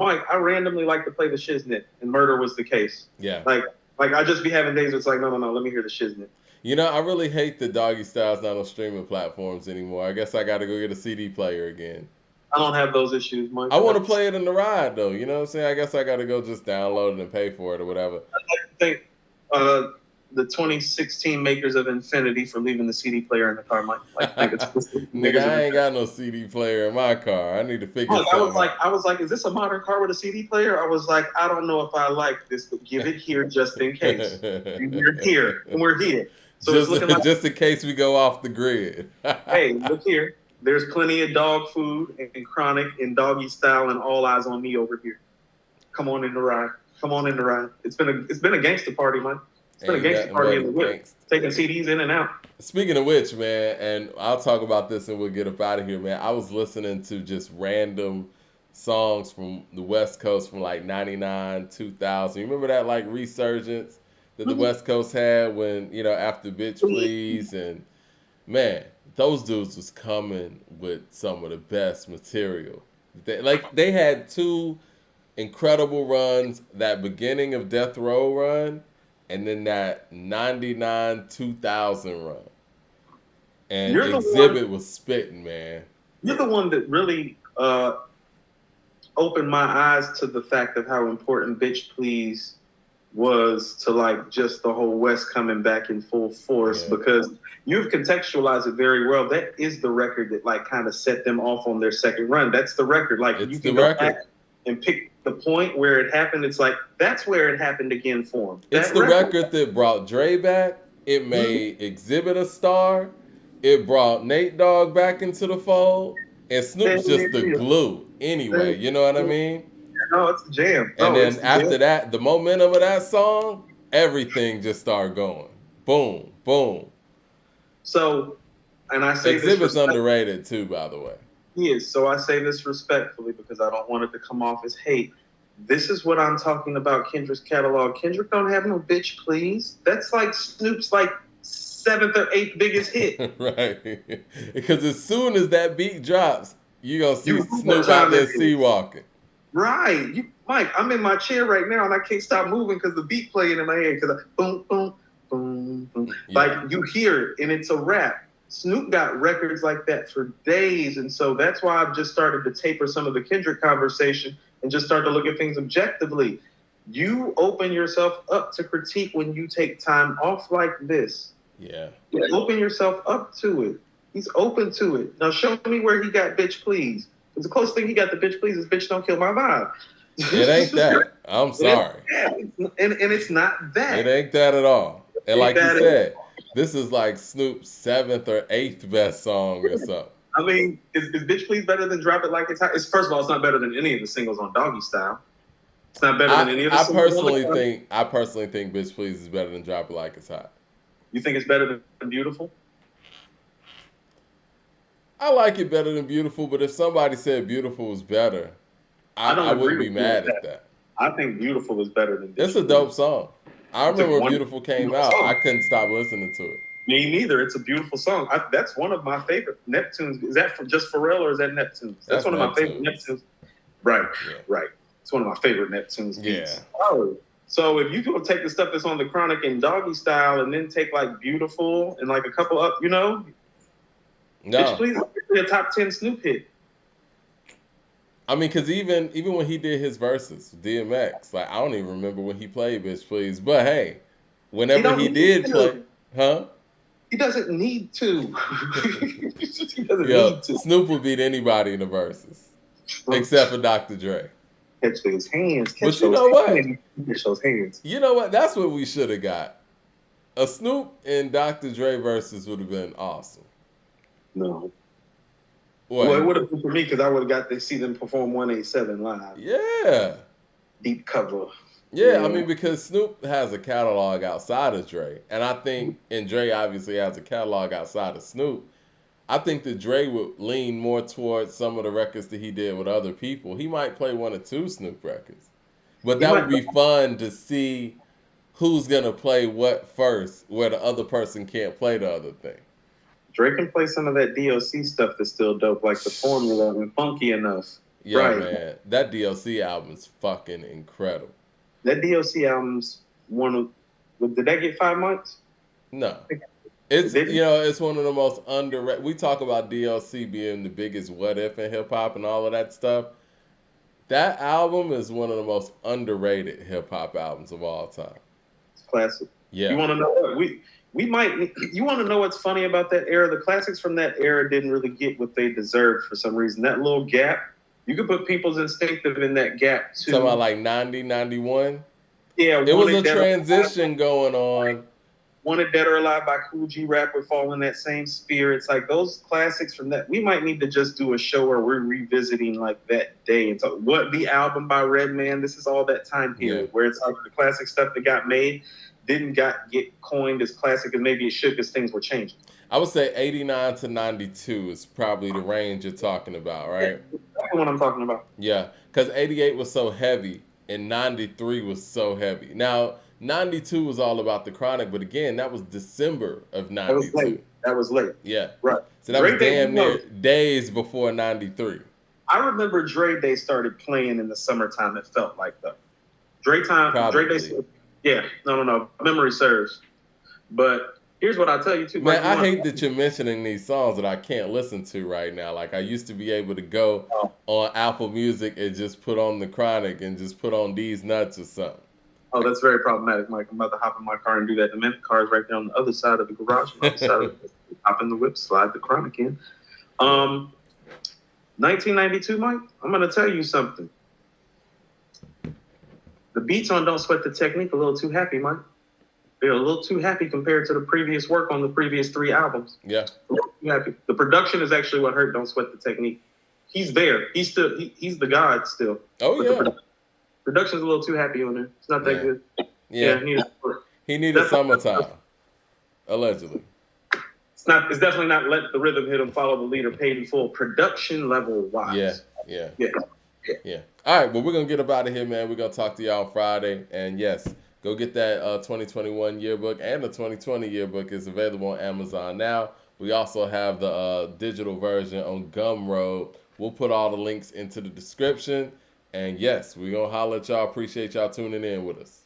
Mike, I randomly like to play the shiznit, and Murder was the case. Yeah. Like I just be having days where it's like, no, let me hear the shiznit. You know, I really hate that Doggy Style's not on streaming platforms anymore. I guess I got to go get a CD player again. I don't have those issues, Mike. I want to play it in the ride though. You know what I'm saying? I guess I got to go just download it and pay for it or whatever. I think uh, the 2016 makers of Infinity for leaving the CD player in the car, Mike. Like, I think it's Nigga, makers of I ain't Infinity. got no CD player in my car. I need to figure Look, something I was like, is this a modern car with a CD player? I was like, I don't know if I like this, but give it here just in case. And we're here, and we're here. So it's just looking like, just in case we go off the grid. hey, look here. There's plenty of dog food and chronic and doggy style and all eyes on me over here. Come on in the ride. Come on in the ride. It's been a gangster party, man. It's been a Ain't gangster nothing party but in the whip. gangsta. Taking CDs in and out. Speaking of which, man, and I'll talk about this and we'll get up out of here, man. I was listening to just random songs from the West Coast from like 99, 2000. You remember that like resurgence that the West Coast had when, you know, after Bitch Please and man, those dudes was coming with some of the best material. They had two incredible runs, that beginning of Death Row run and then that 99 2000 run. And You're the Exhibit one. was spitting, man. You're the one that really opened my eyes to the fact of how important Bitch Please was to like just the whole West coming back in full force Yeah. because you've contextualized it very well. That is the record that like kind of set them off on their second run. That's the record. Like It's you the can go record. back and pick the point where it happened. It's like that's where it happened again for them. It's That the record. record that brought Dre back. It made Exhibit a star. It brought Nate Dogg back into the fold. And Snoop's just the glue anyway. You know what I mean? No, it's a jam. And No, then it's a after jam. that, the momentum of that song, everything just started going. Boom, boom. So, and I say this Exhibit's respectfully. underrated too, by the way. He is. So I say this respectfully because I don't want it to come off as hate. This is what I'm talking about Kendrick's catalog. Kendrick don't have no bitch, please. That's like Snoop's like seventh or eighth biggest hit. Right. Because as soon as that beat drops, you gonna see You know what Snoop out time there it sea is. walking. Right. Mike, I'm in my chair right now and I can't stop moving because the beat playing in my head because boom, boom, boom, boom. Yeah. Like you hear it and it's a rap. Snoop got records like that for days. And so that's why I've just started to taper some of the Kendrick conversation and just start to look at things objectively. You open yourself up to critique when you take time off like this. Yeah. You open yourself up to it. He's open to it. Now show me where he got bitch please. Because the closest thing he got to bitch please is bitch don't kill my vibe. It ain't that. I'm sorry. And it's not that. It ain't that at all. And like you That said, this is like Snoop's seventh or eighth best song or something. I mean, is Bitch Please better than Drop It Like It's Hot? First of all, it's not better than any of the singles on Doggystyle. It's not better than any of the I singles personally on think I personally think Bitch Please is better than Drop It Like It's Hot. You think it's better than Beautiful? I like it better than Beautiful, but if somebody said Beautiful was better, I wouldn't be mad at that. I think Beautiful is better than Bitch It's a Please. dope song. I remember when one- Beautiful came beautiful out, song. I couldn't stop listening to it. Me neither. It's a beautiful song. That's one of my favorite Neptunes. Is that just Pharrell or is that Neptunes? That's one of my favorite Neptunes. Right, Yeah. right. It's one of my favorite Neptunes beats. Yeah. Oh, so if you go take the stuff that's on the Chronic and Doggystyle and then take like Beautiful and like a couple up, you know, Bitch No, Please is a top 10 Snoop hit. I mean, because even when he did his verses, DMX, like I don't even remember when he played Bitch Please, but hey, whenever he did play, huh? He doesn't need to. He doesn't Yo, need to. Snoop would beat anybody in the verses, except for Dr. Dre. Catch those hands. Catch But you those know what? hands. Catch those hands. You know what? That's what we should have got. A Snoop and Dr. Dre verses would have been awesome. No. What? Well, it would have been for me because I would have got to see them perform 187 live. Yeah. Deep cover. Yeah, I mean, because Snoop has a catalog outside of Dre. And I think, and Dre obviously has a catalog outside of Snoop. I think that Dre would lean more towards some of the records that he did with other people. He might play one or two Snoop records. But that would be fun to see who's going to play what first, where the other person can't play the other thing. Dre can play some of that DOC stuff that's still dope, like the formula and funky enough. Yo, man, that DLC album is fucking incredible. That DLC album's one of. Did that get 5 months? No. It's it's one of the most underrated. We talk about DLC being the biggest what if in hip hop and all of that stuff. That album is one of the most underrated hip hop albums of all time. It's classic. Yeah. You want to know what we might? You want to know what's funny about that era? The classics from that era didn't really get what they deserved for some reason. That little gap, you could put People's Instinctive in that gap too. Talking about like 90, 91? Yeah. It was a transition going on. Wanted Dead or Alive by Cool G Rap would fall in that same sphere. It's like those classics from that. We might need to just do a show where we're revisiting like that day and talk what the album by Redman. This is all that time period where it's like the classic stuff that got made didn't get coined as classic as maybe it should because things were changing. I would say 89 to 92 is probably the range you're talking about, right? That's what I'm talking about. Yeah, because 88 was so heavy and 93 was so heavy. Now, 92 was all about the Chronic, but again, that was December of 92. That was late. Yeah. Right. So that was damn near days before 93. I remember Dre Day started playing in the summertime, it felt like, though. Dre Day, yeah. No. Memory serves. But here's what I'll tell you, too. Man, I hate that you're mentioning these songs that I can't listen to right now. Like, I used to be able to go on Apple Music and just put on the Chronic and just put on These Nuts or something. Oh, that's very problematic, Mike. I'm about to hop in my car and do that. The minute car's right there on the other side of the garage. Hop in the whip, slide the Chronic in. 1992, Mike, I'm going to tell you something. The beats on Don't Sweat the Technique a little too happy, Mike. They're a little too happy compared to the previous work on the previous 3 albums. Yeah. A little too happy. The production is actually what hurt Don't Sweat the Technique. He's there. He's the god still. Oh, yeah. Production's a little too happy on there. It's not that good. Yeah. He needed Summertime, allegedly. It's definitely not Let the Rhythm Hit Him, Follow the Leader, Paid in Full, production level wise. Yeah. All right, well, we're going to get up out of here, man. We're going to talk to y'all on Friday. And yes, go get that 2021 yearbook, and the 2020 yearbook is available on Amazon now. We also have the digital version on Gumroad. We'll put all the links into the description. And yes, we're going to holler at y'all. Appreciate y'all tuning in with us.